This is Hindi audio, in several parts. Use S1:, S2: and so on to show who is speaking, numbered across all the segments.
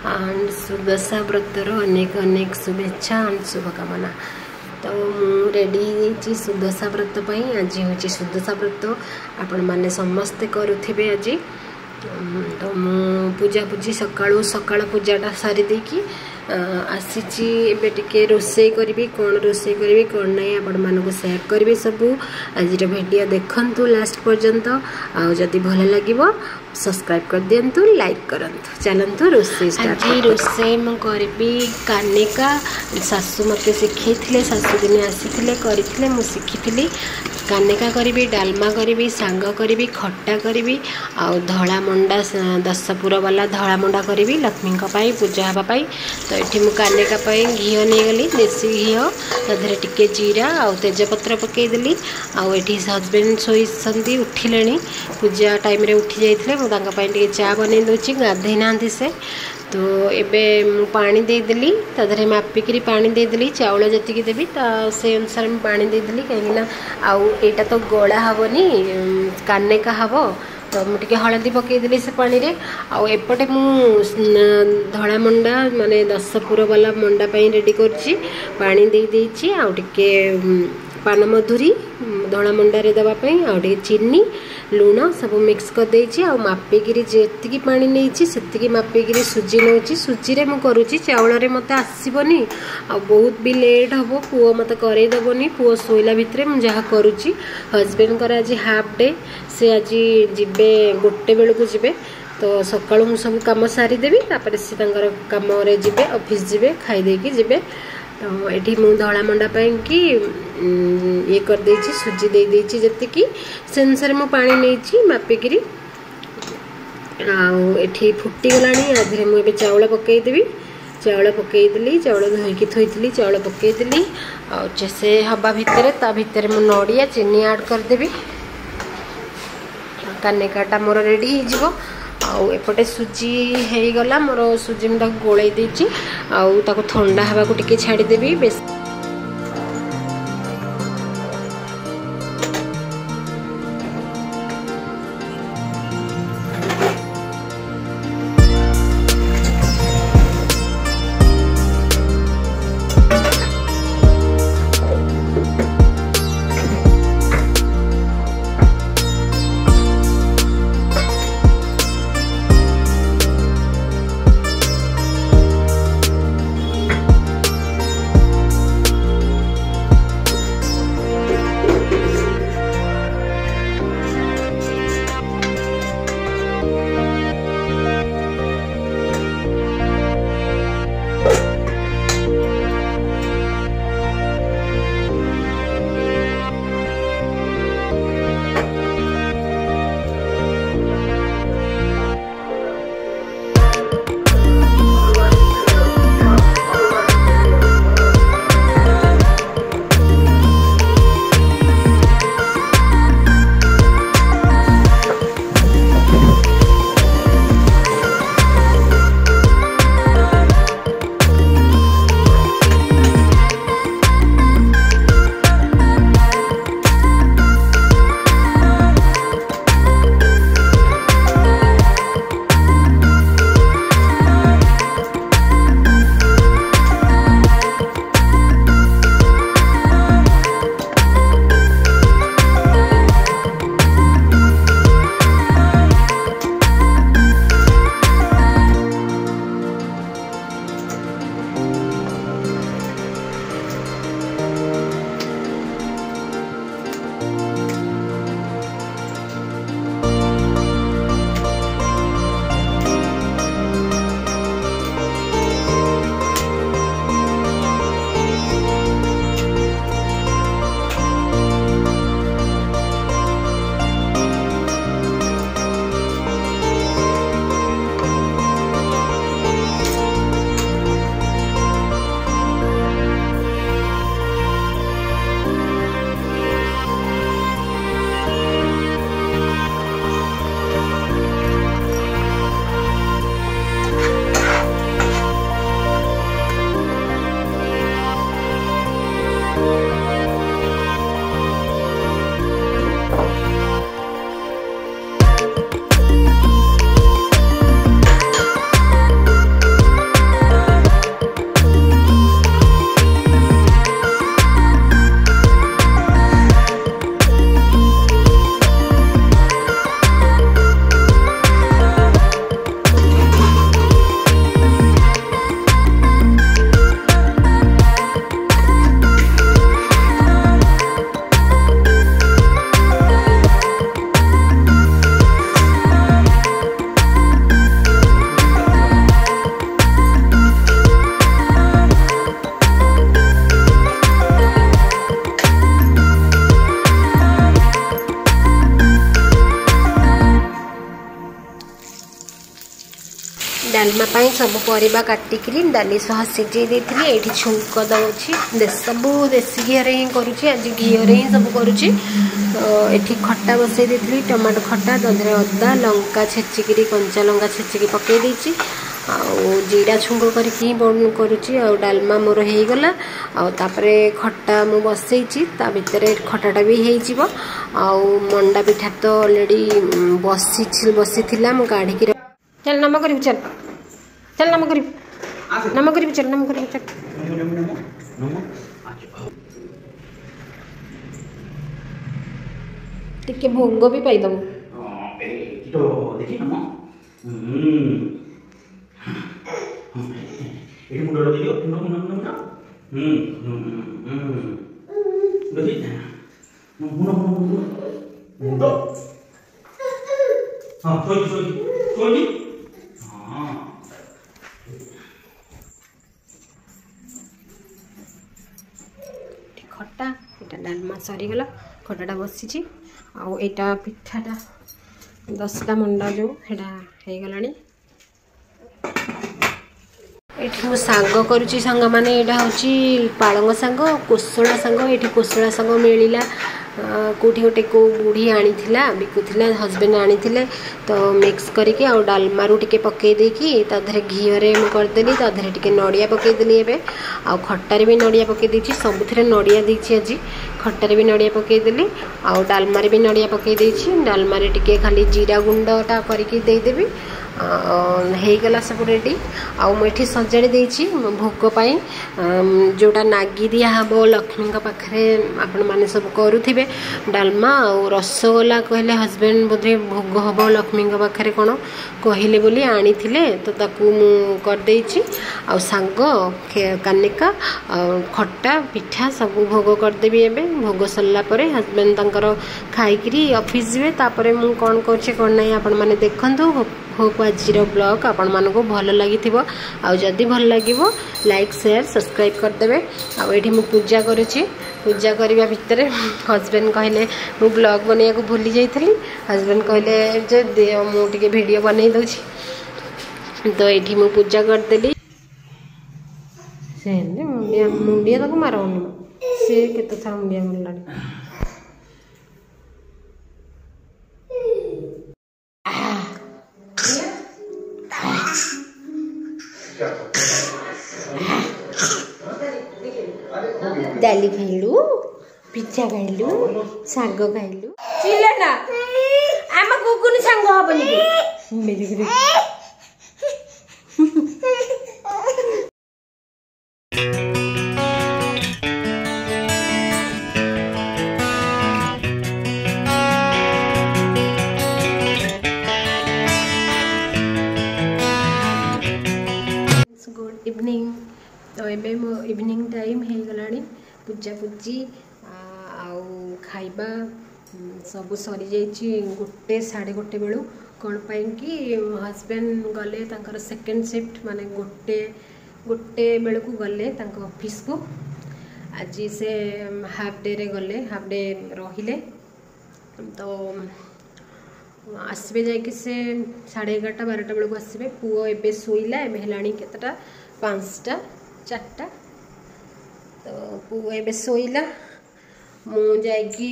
S1: एंड सुदशा व्रतर अनेक अनेक शुभेच्छा एंड शुभकामना। तो मु रेडी सुदशा व्रत पाई। आज हूँ सुदशा व्रत आपण मैंने समस्ते करुवे आज। तो मु पूजा पूजी सकाळ पूजाटा सारी देकी आसी एबे रोषे करी कौन रोषे करी कौन नहीं आपण मानक शेयर करी सब। आज वीडियो देखंतु लास्ट पर्यंत। आदि भल लगे सब्सक्राइब कर दिंतु, लाइक करंतु। चलंतु रोषे स्टार्ट। आज रोषे मु करी कानिका सासू मते शिखैथिले, सासू दिने आसीथिले करिथिले मु शिखिथिली। कानिका करी, डालमा करी, सांग करी, खट्टा करी आ धला मंडा 10 पुर वाला धला मंडा करी लक्ष्मी पूजा हाँपाई। तो ये मुझे कानिका घी नहीं गली देसी घी ताधे टिके जीरा आ तेजपत्र पकईदेली। आठी हजबैंड शोती उठिले पूजा टाइम रे उठी जाते मुझे चा बन दूसरी गाधे ना से। तो एबे मु पानी देदेली ताधे मापिकी पानी देदेली। चाउल जी देवी से अनुसार मुझे पानी देदेली कहीं आईटा तो गला हेनी कानिका हम। तो मुझे हलदी पकईदेली से पानी रे। आउटे मु धला मंडा माने 10 पुर वाला मंडा रेडी करछि। पानी दे देछि आउ टिके पान मधुरी धला मंडा रे दवापाई आउ टिके चीनी लुण सब मिक्स कर देछि। आ मापिकी जेतिकी पानी नहीं से मापिकी सुजी नौछि। सुजी रे मु करूछि चाउल रे मते आसीबनी आ बहुत भी लेट हबो। पुओ मते करई दबनी, पुओ सोइला भितरे मु जहा करूछि। हस्बैंड कर आज हाफ डे से आज जिबे 1 बेल को जिबे। तो सकाळु मु सब काम सारी देबी तापर से तांकर काम रे जिबे, ऑफिस जिबे, खाई देकी जिबे। तो एठी मु धला मंडा पाई कि ये कर देछि, सुजी दे देछि जतिकी से अनुसार मु पानी नैछि मापिकी। एठी फुटी गलानी आधरे मु एबे चाउल पकई देबी। चाउल पकईदेली, चाउल धोईकी थोईली, चाउल पकईदेली से हवा भितर ता भितर मु नड़िया चीनी ऐड करदेवी। कानिकाटा मोर रेडी हो। एपटे सुजी हो गला मोर। सुजी मुझे गोल देची आउ ठंडा हवा को टिके छाड़देवी। बेस डालमा सब परिबा काटिकी डाली सह सिझे देती ये छुंक दौर सबू देसी घी ही करुँच आज घी ही सब करुँच ये खटा बसई देती टमाटो खटा तथे अदा लंका छेचिकी कंचा लंका छेचिकी पकई देती जीरा छुंक करके करुँची डालमा मोर हो गला आउे खटा मु बसई भितर खटाटा भी हो मंडा पिठा तो ऑलरेडी बसी मु काढ़ी चल नम कर चल चल नम कर चल नम कर चल टिके भोग भी पाइदबू खटा ये डालमा सरीगला खटाटा बसी आईटा पिठाटा 10टा मंडा जो है गला ये सांग करुँची सांग माने यहाँ हूँ पालंग सांग कोसला सांग ये कोसला सांग मिलला कौटी गोटे को बुढ़ी आनी बिकुला हजबैंड आनी तो मिक्स करके डालमारू टे पकई देकी ताधे घीरे करदेली ताधे टे नड़िया पकईदेली एवं आ खटारे भी नड़िया पकई सबुथ नड़िया देती आज खटारे भी नड़िया पकईदेली आ डालमारे भी नड़िया पकई देती डालमारे टे खाली जीरा गुंडटा करके देदेवी गला सब रेडी आठी सजाड़ी देती भोगपाई जोटा नागी दिहब लक्ष्मी पाखे आपण मैंने सब करुवे डालमा आ रसगोला कहले हजबैंड बोधे भोग हम लक्ष्मी पाखे कौन कहले बोली आनी तो ताकू करदे आ सांग कानिका खट्टा पिठा सब भोग करदेवी एवं भोग सरला हजबैंड तंकर खाई ऑफिस जीवे तापर मु कौन कर कौन ना आपण मैंने देखु होप आज ब्लॉग आपण मानक भल लगी जदि भल लगे लाइक शेयर सब्सक्राइब करदे आठी मु पूजा करुँची पूजा करने भितर हजबैंड कहले मु ब्लॉग बनैया को भूली जाइली हजबैंड कहले जे दे मुझे वीडियो बनई दूची तो ये मु पूजा करदेली से मुंडिया मुंडिया तक मारनी सी केत थर मुंडिया मारला डाली खाइलु पिज्जा खाइलु साग खाइलु चिल्ला ना आमा कुकुन सांग हबनी मेरे गुड इवनिंग तो ये मो इवनिंग टाइम हो गला पूजा पूजी खाइबा सब सरी जाइए 1:30 बेलू कौन पाई कि हजबैंड गले तांकर सेकेंड शिफ्ट माने गोटे बेलू को गले ऑफिस को आज से हाफ डे रे गले हाफ डे रहिले तो आसबे जाकि से 11:30-12 बेलू आसबे पुओ एबे सोइला एबे हेलाणी केतटा 5टा 4टा तो पुओ एबे सोइला मु जाकि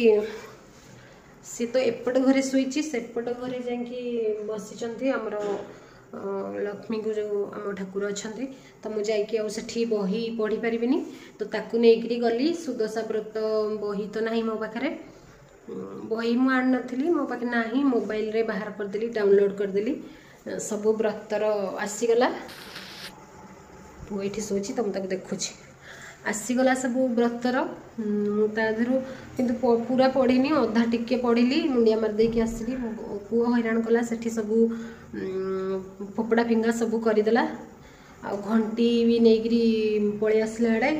S1: सी तो एपट घरे सोईची सेपट घरे जाकि बसिचंती हमर लक्ष्मी को जो आम ठाकुर अच्छा तो मुझे जाकि बही पढ़ी पारिनी तो ताकू नहीं गली सुदशा व्रत बही तो ना मो पाखे बही मु आन नी मो पाखे ना मोबाइल रे बाहर करदेली डाउनलोड करदेली सब व्रतर आसीगला पु ये शोची तो मुझे देखुची आसीगला सब व्रतर मुझे किंतु पूरा पढ़ीनी अधा टिके पढ़ी मुंडिया मारदेकी आसली पुओ हैरान कला से सब फोपड़ा फिंगा सब करदेला आ घंटी भी नहीं पलि आसला आड़े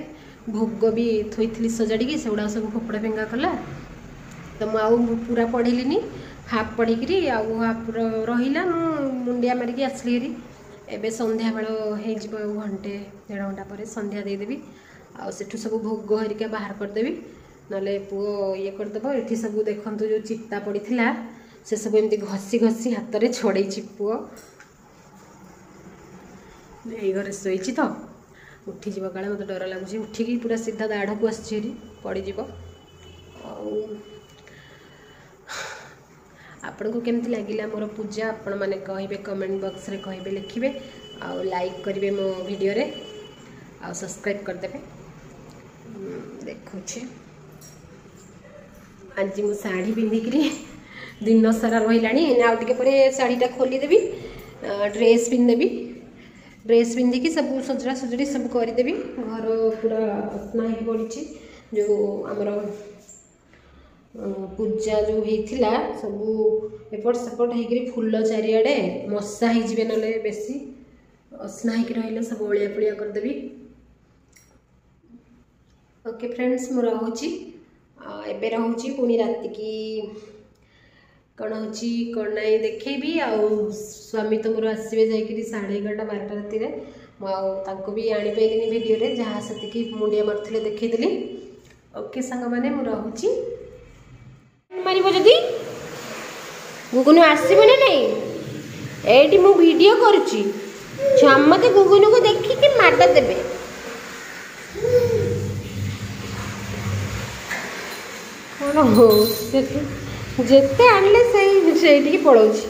S1: भोग भी थोड़ी सजाड़ी से गुड़ा सब फोपड़ा फिंगा कला तो मुझे पूरा पढ़िली हाफ पढ़ी आउ हाफ रहा मुंडिया मारिकी आसली हेरी एवं संध्या बेल हो घंटे 1.5 घंटा पर संध्या देदेवी आठू सब भोग हरिका बाहर करदेवी ना पुओ ये करदेव ये सब देखु जो चिता पड़ा से सब एमती घसी घसी हाथ में छड़े पुओ এই ঘরে ଶୋଇଛି ତ ଉଠିଯିବ କାଳେ ମୋତେ ଡର ଲାଗୁଛି ଉଠିକି ପୁରା ସିଧା ଦାଢ଼କୁ ଆସିଛି ହେରି ପଡ଼ିଯିବ। ଆଉ ଆପଣଙ୍କୁ କେମିତି ଲାଗିଲା ମୋର ପୂଜା ଆପଣମାନେ କହିବେ କମେଣ୍ଟ ବକ୍ସରେ କହିବେ ଲେଖିବେ ଆଉ ଲାଇକ୍ କରିବେ ମୋ ଭିଡ଼ିଓରେ ଆଉ ସବସ୍କ୍ରାଇବ୍ କରିଦେବେ। ଦେଖୁଛି ଆଜି ମୁଁ ଶାଢ଼ୀ ପିନ୍ଧିକିରି दिन सारा रही आउ टे पर शाढ़ीटा खोलीदेवी ड्रेस पिंधिदेवी ड्रेस पिंधिकी सब सजड़ा सजड़ी सब करदेवी घर पूरा असना हो पड़ी जो आमर पूजा जो होता सब एपट सेपट हो फुल चारिआडे मशा हो ना बेसी असना हो रही सब ओलिया पुलिया करदेवी। ओके फ्रेंड्स मु रोची एबे रोची पुणी राति की कौन होची कौन ना देखेबी आउ स्वामी तो मोर आसवे जाकि 11:30 12 राति मुझे भी आनी पाइलिनी वीडियो रे जहाँ से मुंडिया मारते देखी। ओके सांग मैंने मु रोची मारिबो जदी गुगुनु आसीबो ना नहीं एटी मु वीडियो करूची छमते गुगुनु को देखी कि माडा देबे कौन हो जेते आणले से पड़ोची।